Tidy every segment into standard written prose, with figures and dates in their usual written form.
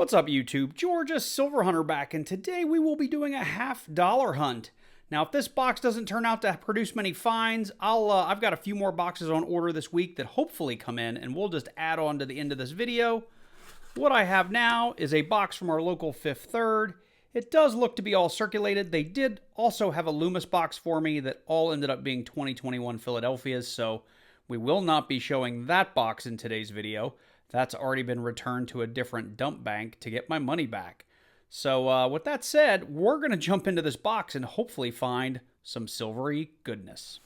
What's up, YouTube? Georgia Silver Hunter back, and today we will be doing a $half hunt. Now, if this box doesn't turn out to produce many finds, I've got a few more boxes on order this week that hopefully come in, and we'll just add on to the end of this video. What I have now is a box from our local Fifth Third. It does look to be all circulated. They did also have a Loomis box for me that all ended up being 2021 Philadelphia's, so we will not be showing that box in today's video. That's already been returned to a different dump bank to get my money back. So with that said, we're going to jump into this box and hopefully find some silvery goodness.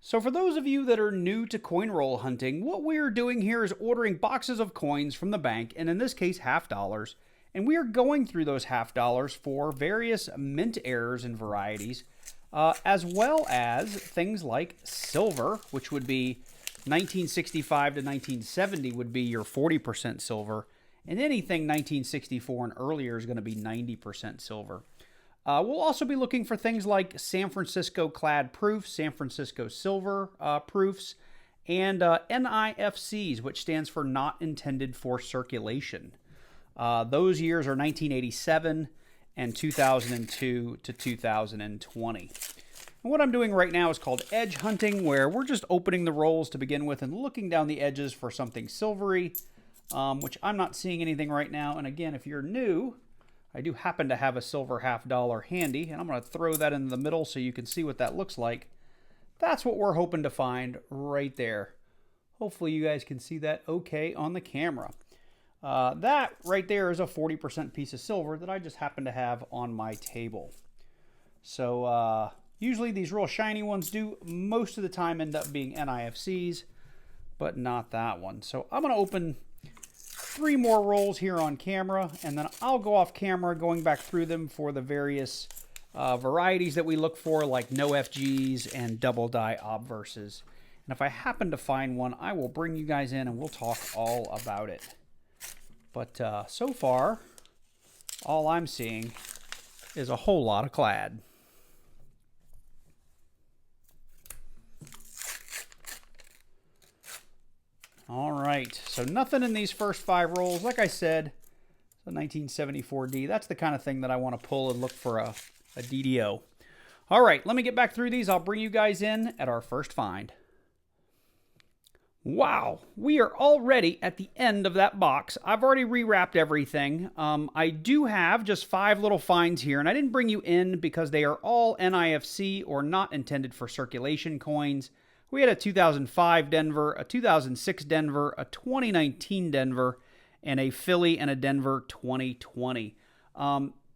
So for those of you that are new to coin roll hunting, what we're doing here is ordering boxes of coins from the bank, and in this case, $half. And we are going through those $half for various mint errors and varieties, as well as things like silver, which would be 1965 to 1970 would be your 40% silver, and anything 1964 and earlier is going to be 90% silver. We'll also be looking for things like San Francisco clad proofs, San Francisco silver proofs, and NIFCs, which stands for not intended for circulation. Those years are 1987 and 2002 to 2020. And what I'm doing right now is called edge hunting, where we're just opening the rolls to begin with and looking down the edges for something silvery, which I'm not seeing anything right now. And again, if you're new, I do happen to have a silver $half handy, and I'm going to throw that in the middle so you can see what that looks like. That's what we're hoping to find right there. Hopefully you guys can see that okay on the camera. That right there is a 40% piece of silver that I just happen to have on my table. So usually these real shiny ones do most of the time end up being NIFCs, but not that one. So I'm going to open 3 more rolls here on camera, and then I'll go off camera going back through them for the various varieties that we look for, like no FGs and double die obverses. And if I happen to find one, I will bring you guys in and we'll talk all about it. But so far, all I'm seeing is a whole lot of clad. All right, so nothing in these first 5 rolls. Like I said, the 1974D, that's the kind of thing that I want to pull and look for a DDO. All right, let me get back through these. I'll bring you guys in at our first find. Wow, we are already at the end of that box. I've already rewrapped everything. I do have just 5 little finds here, and I didn't bring you in because they are all NIFC or not intended for circulation coins. We had a 2005 Denver, a 2006 Denver, a 2019 Denver, and a Philly and a Denver 2020.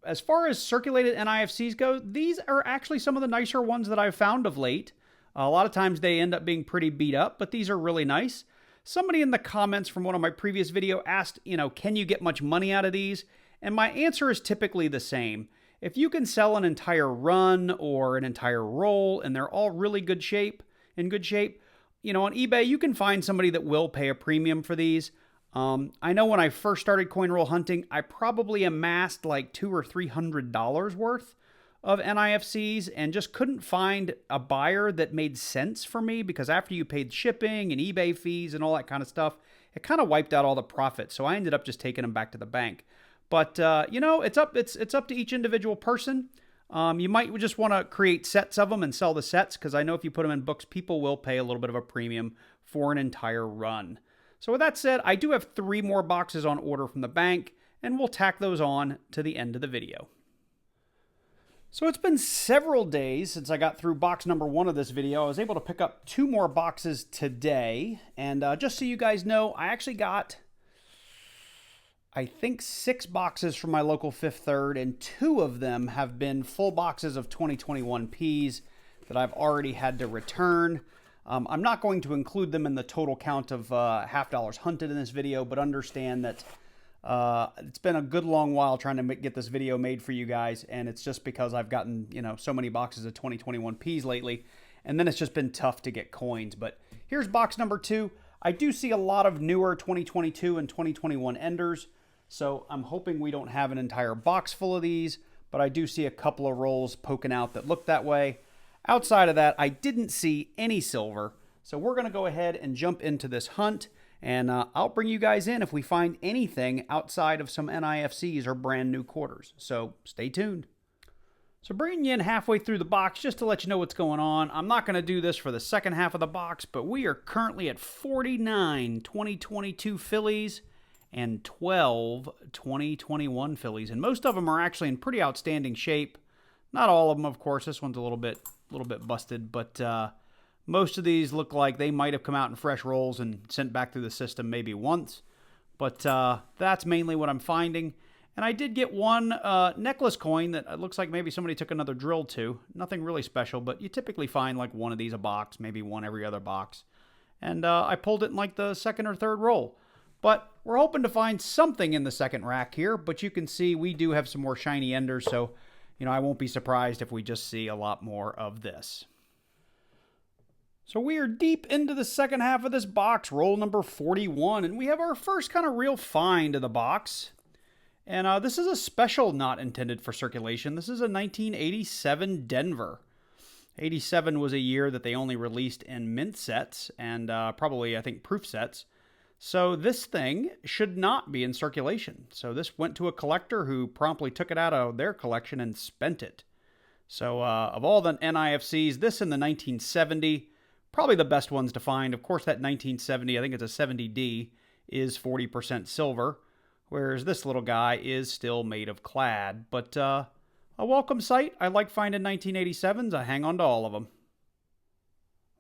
As far as circulated NIFCs go, these are actually some of the nicer ones that I've found of late. A lot of times they end up being pretty beat up, but these are really nice. Somebody in the comments from one of my previous videos asked, can you get much money out of these? And my answer is typically the same. If you can sell an entire run or an entire roll and they're all really in good shape, on eBay, you can find somebody that will pay a premium for these. I know when I first started coin roll hunting, I probably amassed like $200 or $300 worth of NIFCs and just couldn't find a buyer that made sense for me, because after you paid shipping and eBay fees and all that kind of stuff, it kind of wiped out all the profit. So I ended up just taking them back to the bank. But it's up to each individual person. You might just want to create sets of them and sell the sets, because I know if you put them in books, people will pay a little bit of a premium for an entire run. So with that said, I do have 3 more boxes on order from the bank, and we'll tack those on to the end of the video. So it's been several days since I got through box number 1 of this video. I was able to pick up 2 more boxes today. And just so you guys know, I actually got, I think, 6 boxes from my local Fifth Third, and 2 of them have been full boxes of 2021 Ps that I've already had to return. I'm not going to include them in the total count of $half hunted in this video, but understand that it's been a good long while trying to get this video made for you guys, and it's just because I've gotten, so many boxes of 2021 Ps lately, and then it's just been tough to get coins. But here's box number 2. I do see a lot of newer 2022 and 2021 enders, so I'm hoping we don't have an entire box full of these, but I do see a couple of rolls poking out that look that way. Outside of that, I didn't see any silver. So we're going to go ahead and jump into this hunt, and I'll bring you guys in if we find anything outside of some NIFCs or brand new quarters. So stay tuned. So bringing you in halfway through the box just to let you know what's going on. I'm not going to do this for the second half of the box, but we are currently at 49 2022 fillies and 12 2021 fillies. And most of them are actually in pretty outstanding shape. Not all of them, of course. This one's a little bit busted, but most of these look like they might have come out in fresh rolls and sent back through the system maybe once. But that's mainly what I'm finding. And I did get one necklace coin that looks like maybe somebody took another drill to. Nothing really special, but you typically find like one of these a box, maybe one every other box. And I pulled it in like the second or third roll. But we're hoping to find something in the second rack here. But you can see we do have some more shiny enders, so I won't be surprised if we just see a lot more of this. So we are deep into the second half of this box, roll number 41, and we have our first kind of real find of the box. And this is a special not intended for circulation. This is a 1987 Denver. 87 was a year that they only released in mint sets and probably, I think, proof sets. So this thing should not be in circulation. So this went to a collector who promptly took it out of their collection and spent it. So of all the NIFCs, this and the 1970, probably the best ones to find. Of course, that 1970, I think it's a 70D, is 40% silver, whereas this little guy is still made of clad. But a welcome sight. I like finding 1987s. I hang on to all of them.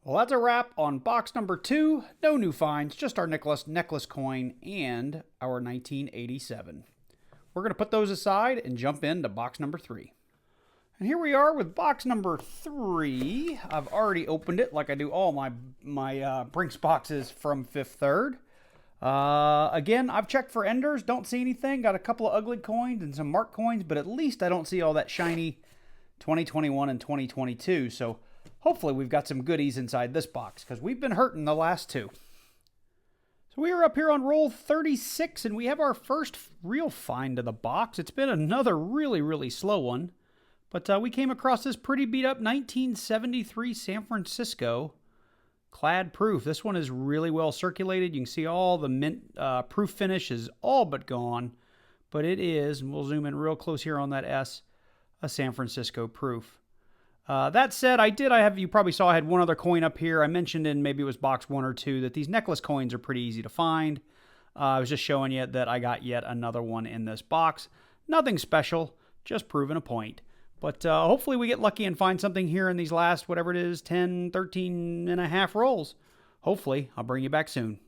Well, that's a wrap on box number 2. No new finds, just our necklace coin and our 1987. We're going to put those aside and jump into box number 3. And here we are with box number 3. I've already opened it like I do all my Brinks boxes from Fifth Third. Again, I've checked for enders, don't see anything. Got a couple of ugly coins and some marked coins, but at least I don't see all that shiny 2021 and 2022. So hopefully we've got some goodies inside this box, because we've been hurting the last 2. So we are up here on roll 36, and we have our first real find of the box. It's been another really, really slow one. But we came across this pretty beat up 1973 San Francisco clad proof. This one is really well circulated. You can see all the mint proof finish is all but gone. But it is, and we'll zoom in real close here on that S, a San Francisco proof. That said, you probably saw I had one other coin up here. I mentioned in maybe it was box 1 or 2 that these necklace coins are pretty easy to find. I was just showing you that I got yet another one in this box. Nothing special, just proving a point. But hopefully we get lucky and find something here in these last, whatever it is, 10, 13 and a half rolls. Hopefully, I'll bring you back soon.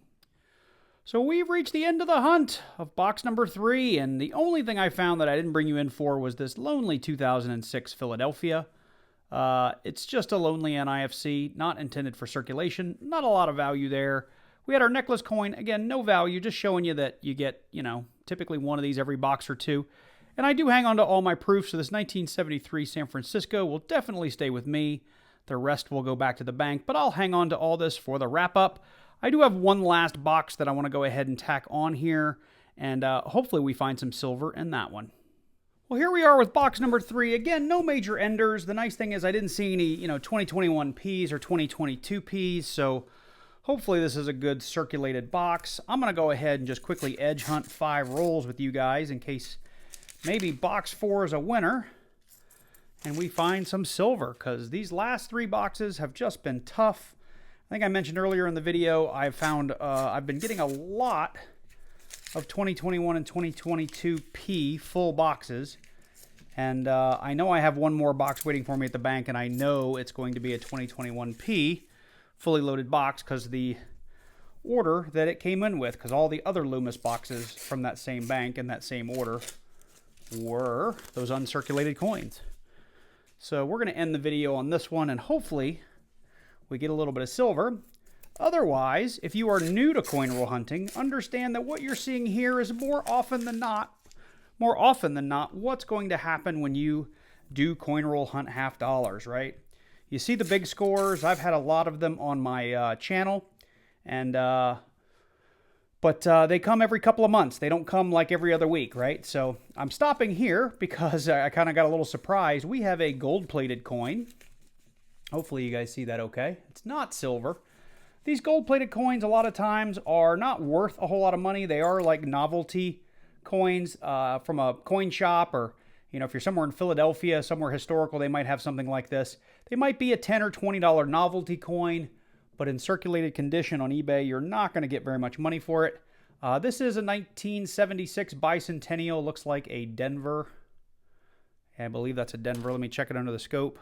So we've reached the end of the hunt of box number 3, and the only thing I found that I didn't bring you in for was this lonely 2006 Philadelphia. It's just a lonely NIFC, not intended for circulation. Not a lot of value there. We had our necklace coin. Again, no value, just showing you that you get, typically one of these every box or 2. And I do hang on to all my proofs, so this 1973 San Francisco will definitely stay with me. The rest will go back to the bank, but I'll hang on to all this for the wrap-up. I do have one last box that I want to go ahead and tack on here, and hopefully we find some silver in that one. Well, here we are with box number 3. Again, no major enders. The nice thing is I didn't see any, 2021 Ps or 2022 Ps, so hopefully this is a good circulated box. I'm going to go ahead and just quickly edge hunt 5 rolls with you guys in case maybe box 4 is a winner and we find some silver, because these last 3 boxes have just been tough. I think I mentioned earlier in the video I've been getting a lot of 2021 and 2022 P full boxes, and I know I have one more box waiting for me at the bank, and I know it's going to be a 2021 P fully loaded box because the order that it came in with, because all the other Loomis boxes from that same bank and that same order were those uncirculated coins. So we're going to end the video on this one, and hopefully we get a little bit of silver. Otherwise, if you are new to coin roll hunting, understand that what you're seeing here is more often than not what's going to happen when you do coin roll hunt half dollars, right? You see the big scores. I've had a lot of them on my channel, and but they come every couple of months. They don't come like every other week, right? So I'm stopping here because I kind of got a little surprised. We have a gold-plated coin Hopefully you guys see that okay. It's not silver. These gold-plated coins a lot of times are not worth a whole lot of money. They are like novelty coins from a coin shop, or if you're somewhere in Philadelphia, somewhere historical, they might have something like this. They might be a $10 or $20 novelty coin, but in circulated condition on eBay, you're not going to get very much money for it. This is a 1976 bicentennial. Looks like a Denver. I believe that's a Denver. Let me check it under the scope.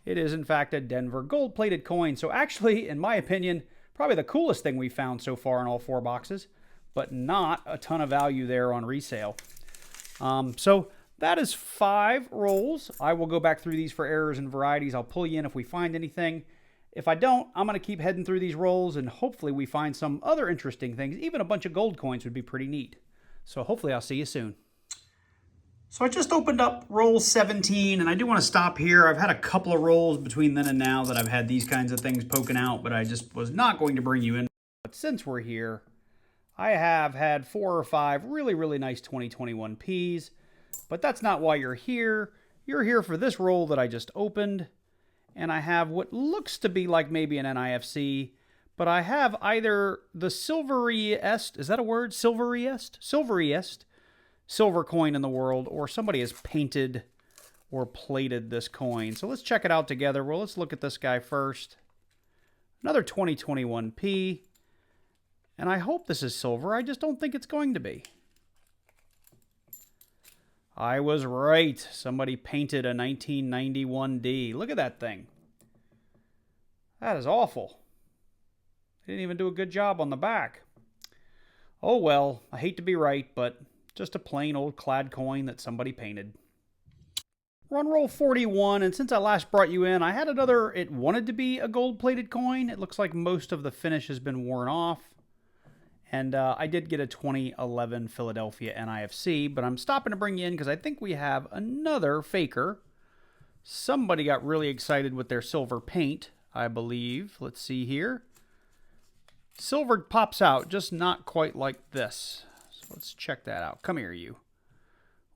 It is, in fact, a Denver gold-plated coin. So actually, in my opinion, probably the coolest thing we found so far in all 4 boxes, but not a ton of value there on resale. So that is 5 rolls. I will go back through these for errors and varieties. I'll pull you in if we find anything. If I don't, I'm going to keep heading through these rolls, and hopefully we find some other interesting things. Even a bunch of gold coins would be pretty neat. So hopefully I'll see you soon. So I just opened up roll 17, and I do want to stop here. I've had a couple of rolls between then and now that I've had these kinds of things poking out, but I just was not going to bring you in. But since we're here, I have had 4 or 5 really, really nice 2021 Ps, but that's not why you're here. You're here for this roll that I just opened, and I have what looks to be like maybe an NIFC, but I have either the silveriest, is that a word? Silveriest silver coin in the world, or somebody has painted or plated this coin. So let's check it out together. Well, let's look at this guy first. Another 2021 P. And I hope this is silver. I just don't think it's going to be. I was right. Somebody painted a 1991 D. Look at that thing. That is awful. They didn't even do a good job on the back. Oh well, I hate to be right, but just a plain old clad coin that somebody painted. We're on roll 41, and since I last brought you in, I had another, it wanted to be a gold-plated coin. It looks like most of the finish has been worn off. And I did get a 2011 Philadelphia NIFC, but I'm stopping to bring you in because I think we have another faker. Somebody got really excited with their silver paint, I believe. Let's see here. Silver pops out, just not quite like this. Let's check that out. Come here, you.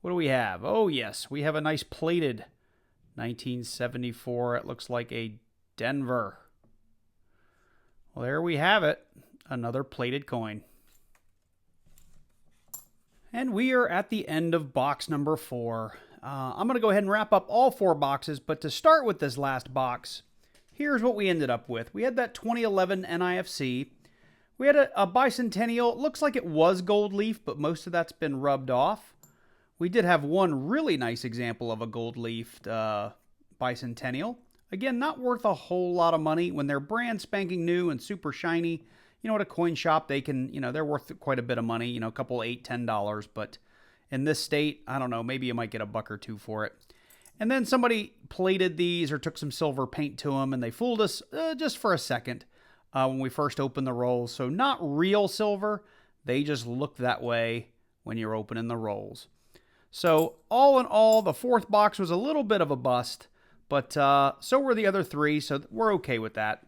What do we have? Oh, yes. We have a nice plated 1974. It looks like a Denver. Well, there we have it. Another plated coin. And we are at the end of box number 4. I'm going to go ahead and wrap up all 4 boxes, but to start with this last box, here's what we ended up with. We had that 2011 NIFC. We had a bicentennial. It looks like it was gold leaf, but most of that's been rubbed off. We did have one really nice example of a gold leafed bicentennial. Again, not worth a whole lot of money. When they're brand spanking new and super shiny, at a coin shop, they can, they're worth quite a bit of money, a couple $8, $10. But in this state, I don't know, maybe you might get a buck or two for it. And then somebody plated these or took some silver paint to them, and they fooled us just for a second. When we first opened the rolls. So not real silver. They just look that way when you're opening the rolls. So all in all, the 4th box was a little bit of a bust, but so were the other 3, so we're okay with that.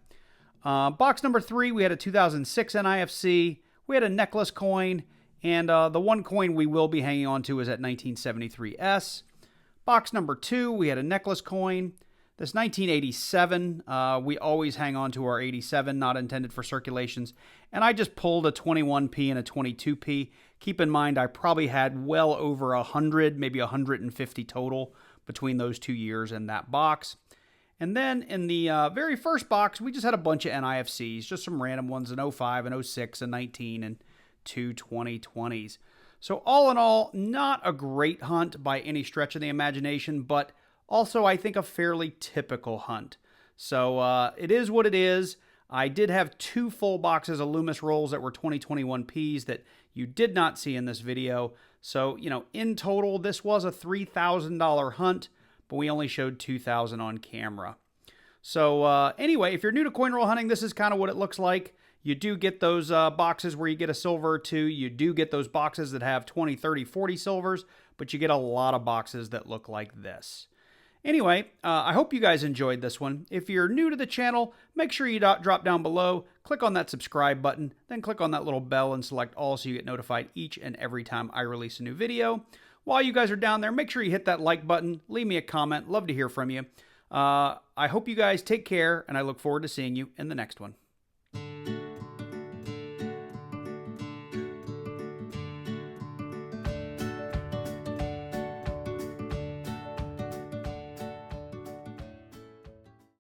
Box number 3, we had a 2006 NIFC. We had a necklace coin, and the one coin we will be hanging on to is at 1973S. Box number 2, we had a necklace coin. This 1987, we always hang on to our 87, not intended for circulations. And I just pulled a 21p and a 22p. Keep in mind, I probably had well over 100, maybe 150 total between those 2 years in that box. And then in the very first box, we just had a bunch of NIFCs, just some random ones in 05 and 06 and 19 and 2 2020s. So all in all, not a great hunt by any stretch of the imagination, but also, I think a fairly typical hunt. So it is what it is. I did have 2 full boxes of Loomis rolls that were 2021 Ps that you did not see in this video. So, in total, this was a $3,000 hunt, but we only showed $2,000 on camera. So anyway, if you're new to coin roll hunting, this is kind of what it looks like. You do get those boxes where you get a silver or 2. You do get those boxes that have 20, 30, 40 silvers, but you get a lot of boxes that look like this. Anyway, I hope you guys enjoyed this one. If you're new to the channel, make sure you drop down below, click on that subscribe button, then click on that little bell and select all so you get notified each and every time I release a new video. While you guys are down there, make sure you hit that like button, leave me a comment, love to hear from you. I hope you guys take care, and I look forward to seeing you in the next one.